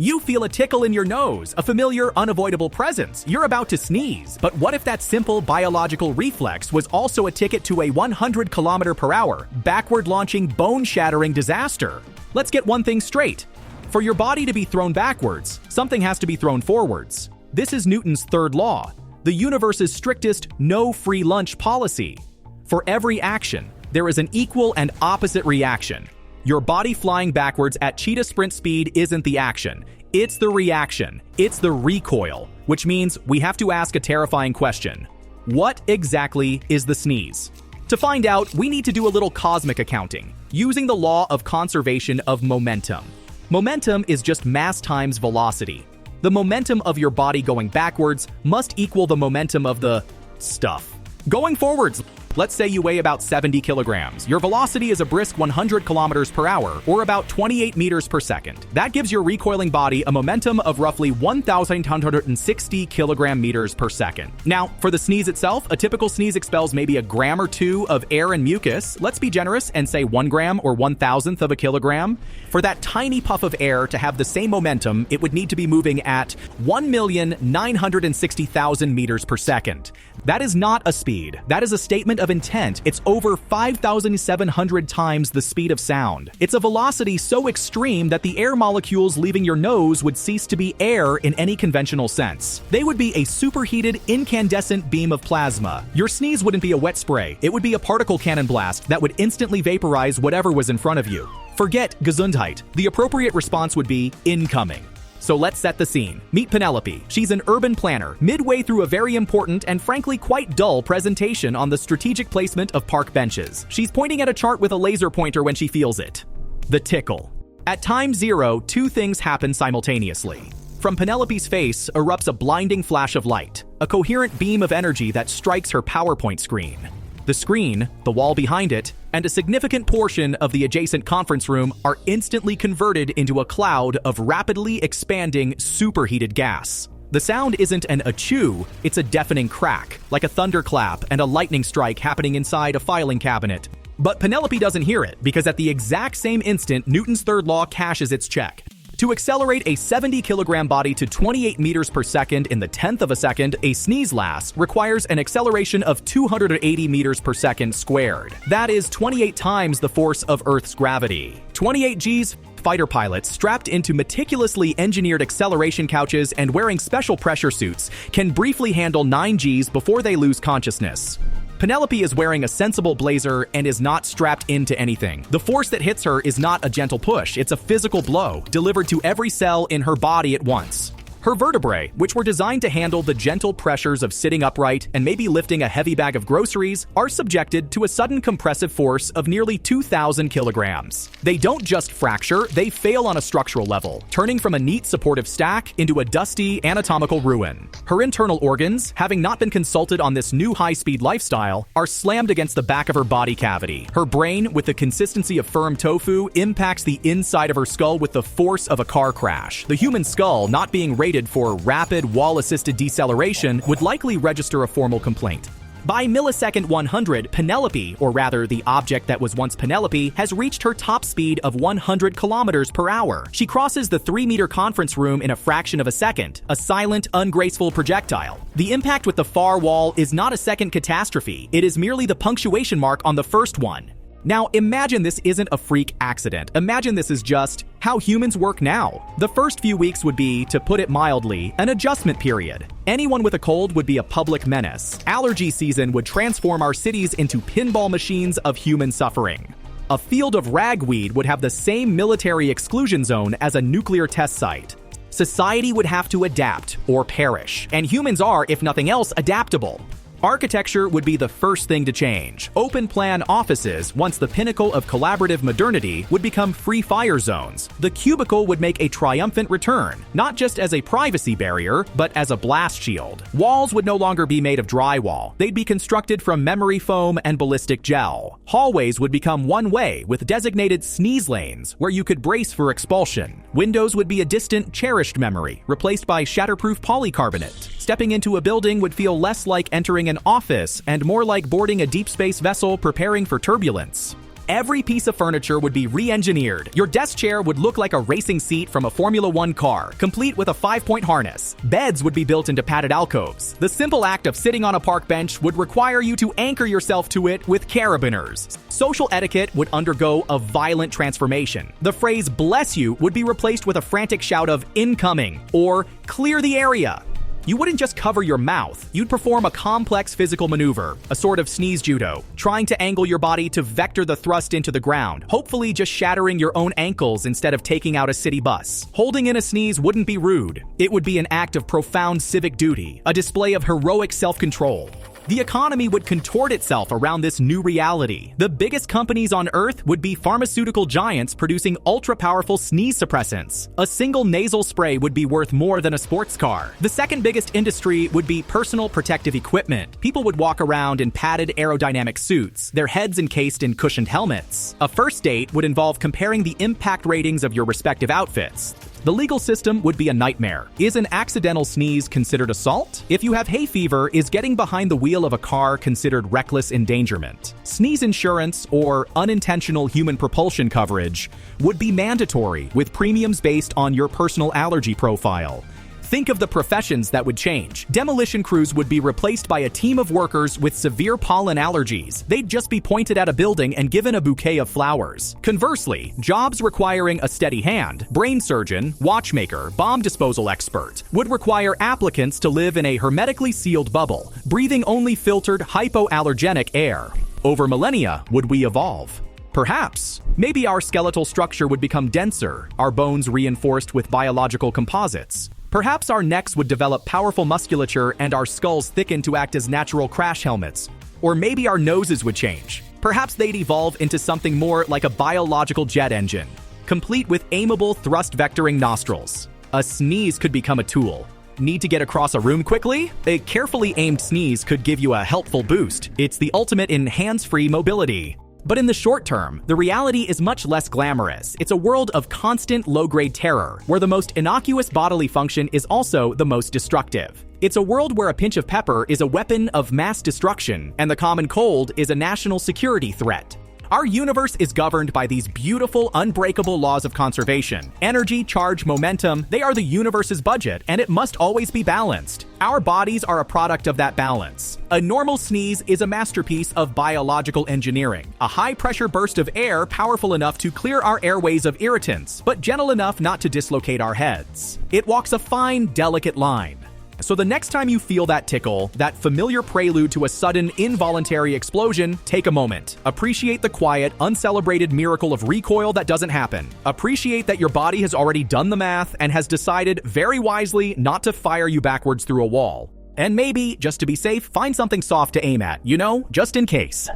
You feel a tickle in your nose, a familiar, unavoidable presence. You're about to sneeze. But what if that simple biological reflex was also a ticket to a 100 km/h, backward-launching, bone-shattering disaster? Let's get one thing straight. For your body to be thrown backwards, something has to be thrown forwards. This is Newton's third law, the universe's strictest no free lunch policy. For every action, there is an equal and opposite reaction. Your body flying backwards at cheetah sprint speed isn't the action. It's the reaction. It's the recoil, which means we have to ask a terrifying question. What exactly is the sneeze? To find out, we need to do a little cosmic accounting, using the law of conservation of momentum. Momentum is just mass times velocity. The momentum of your body going backwards must equal the momentum of the stuff going forwards. Let's say you weigh about 70 kilograms. Your velocity is a brisk 100 km/h, or about 28 meters per second. That gives your recoiling body a momentum of roughly 1,160 kilogram-meters per second. Now, for the sneeze itself, a typical sneeze expels maybe a gram or two of air and mucus. Let's be generous and say 1 gram or 1,000th of a kilogram. For that tiny puff of air to have the same momentum, it would need to be moving at 1,960,000 meters per second. That is not a speed. That is a statement of intent. It's over 5,700 times the speed of sound. It's a velocity so extreme that the air molecules leaving your nose would cease to be air in any conventional sense. They would be a superheated, incandescent beam of plasma. Your sneeze wouldn't be a wet spray. It would be a particle cannon blast that would instantly vaporize whatever was in front of you. Forget Gesundheit. The appropriate response would be incoming. So let's set the scene. Meet Penelope. She's an urban planner, midway through a very important and frankly quite dull presentation on the strategic placement of park benches. She's pointing at a chart with a laser pointer when she feels it. The tickle. At time 0, two things happen simultaneously. From Penelope's face erupts a blinding flash of light, a coherent beam of energy that strikes her PowerPoint screen. The screen, the wall behind it, and a significant portion of the adjacent conference room are instantly converted into a cloud of rapidly expanding, superheated gas. The sound isn't an achoo, it's a deafening crack, like a thunderclap and a lightning strike happening inside a filing cabinet. But Penelope doesn't hear it, because at the exact same instant, Newton's third law cashes its check. To accelerate a 70-kilogram body to 28 meters per second in the 10th of a second, a sneeze lass requires an acceleration of 280 meters per second squared. That is 28 times the force of Earth's gravity. 28 Gs. Fighter pilots strapped into meticulously engineered acceleration couches and wearing special pressure suits can briefly handle 9 Gs before they lose consciousness. Penelope is wearing a sensible blazer and is not strapped into anything. The force that hits her is not a gentle push, it's a physical blow, delivered to every cell in her body at once. Her vertebrae, which were designed to handle the gentle pressures of sitting upright and maybe lifting a heavy bag of groceries, are subjected to a sudden compressive force of nearly 2,000 kilograms. They don't just fracture, they fail on a structural level, turning from a neat supportive stack into a dusty anatomical ruin. Her internal organs, having not been consulted on this new high-speed lifestyle, are slammed against the back of her body cavity. Her brain, with the consistency of firm tofu, impacts the inside of her skull with the force of a car crash. The human skull, not being rated for rapid wall-assisted deceleration, would likely register a formal complaint. By millisecond 100, Penelope, or rather the object that was once Penelope, has reached her top speed of 100 kilometers per hour. She crosses the 3-meter conference room in a fraction of a second, a silent, ungraceful projectile. The impact with the far wall is not a second catastrophe, it is merely the punctuation mark on the first one. Now, imagine this isn't a freak accident. Imagine this is just how humans work now. The first few weeks would be, to put it mildly, an adjustment period. Anyone with a cold would be a public menace. Allergy season would transform our cities into pinball machines of human suffering. A field of ragweed would have the same military exclusion zone as a nuclear test site. Society would have to adapt or perish, and humans are, if nothing else, adaptable. Architecture would be the first thing to change. Open-plan offices, once the pinnacle of collaborative modernity, would become free fire zones. The cubicle would make a triumphant return, not just as a privacy barrier, but as a blast shield. Walls would no longer be made of drywall. They'd be constructed from memory foam and ballistic gel. Hallways would become one-way with designated sneeze lanes where you could brace for expulsion. Windows would be a distant, cherished memory, replaced by shatterproof polycarbonate. Stepping into a building would feel less like entering an office and more like boarding a deep space vessel preparing for turbulence. Every piece of furniture would be re-engineered. Your desk chair would look like a racing seat from a Formula One car, complete with a 5-point harness. Beds would be built into padded alcoves. The simple act of sitting on a park bench would require you to anchor yourself to it with carabiners. Social etiquette would undergo a violent transformation. The phrase "bless you" would be replaced with a frantic shout of "incoming" or "clear the area." You wouldn't just cover your mouth, you'd perform a complex physical maneuver, a sort of sneeze judo, trying to angle your body to vector the thrust into the ground, hopefully just shattering your own ankles instead of taking out a city bus. Holding in a sneeze wouldn't be rude. It would be an act of profound civic duty, a display of heroic self-control. The economy would contort itself around this new reality. The biggest companies on Earth would be pharmaceutical giants producing ultra-powerful sneeze suppressants. A single nasal spray would be worth more than a sports car. The second biggest industry would be personal protective equipment. People would walk around in padded aerodynamic suits, their heads encased in cushioned helmets. A first date would involve comparing the impact ratings of your respective outfits. The legal system would be a nightmare. Is an accidental sneeze considered assault? If you have hay fever, is getting behind the wheel of a car considered reckless endangerment? Sneeze insurance, or unintentional human propulsion coverage, would be mandatory, with premiums based on your personal allergy profile. Think of the professions that would change. Demolition crews would be replaced by a team of workers with severe pollen allergies. They'd just be pointed at a building and given a bouquet of flowers. Conversely, jobs requiring a steady hand, brain surgeon, watchmaker, bomb disposal expert, would require applicants to live in a hermetically sealed bubble, breathing only filtered hypoallergenic air. Over millennia, would we evolve? Perhaps. Maybe our skeletal structure would become denser, our bones reinforced with biological composites. Perhaps our necks would develop powerful musculature and our skulls thicken to act as natural crash helmets. Or maybe our noses would change. Perhaps they'd evolve into something more like a biological jet engine, complete with aimable thrust vectoring nostrils. A sneeze could become a tool. Need to get across a room quickly? A carefully aimed sneeze could give you a helpful boost. It's the ultimate in hands-free mobility. But in the short term, the reality is much less glamorous. It's a world of constant low-grade terror, where the most innocuous bodily function is also the most destructive. It's a world where a pinch of pepper is a weapon of mass destruction, and the common cold is a national security threat. Our universe is governed by these beautiful, unbreakable laws of conservation. Energy, charge, momentum, they are the universe's budget, and it must always be balanced. Our bodies are a product of that balance. A normal sneeze is a masterpiece of biological engineering. A high-pressure burst of air powerful enough to clear our airways of irritants, but gentle enough not to dislocate our heads. It walks a fine, delicate line. So the next time you feel that tickle, that familiar prelude to a sudden, involuntary explosion, take a moment. Appreciate the quiet, uncelebrated miracle of recoil that doesn't happen. Appreciate that your body has already done the math and has decided very wisely not to fire you backwards through a wall. And maybe, just to be safe, find something soft to aim at, just in case.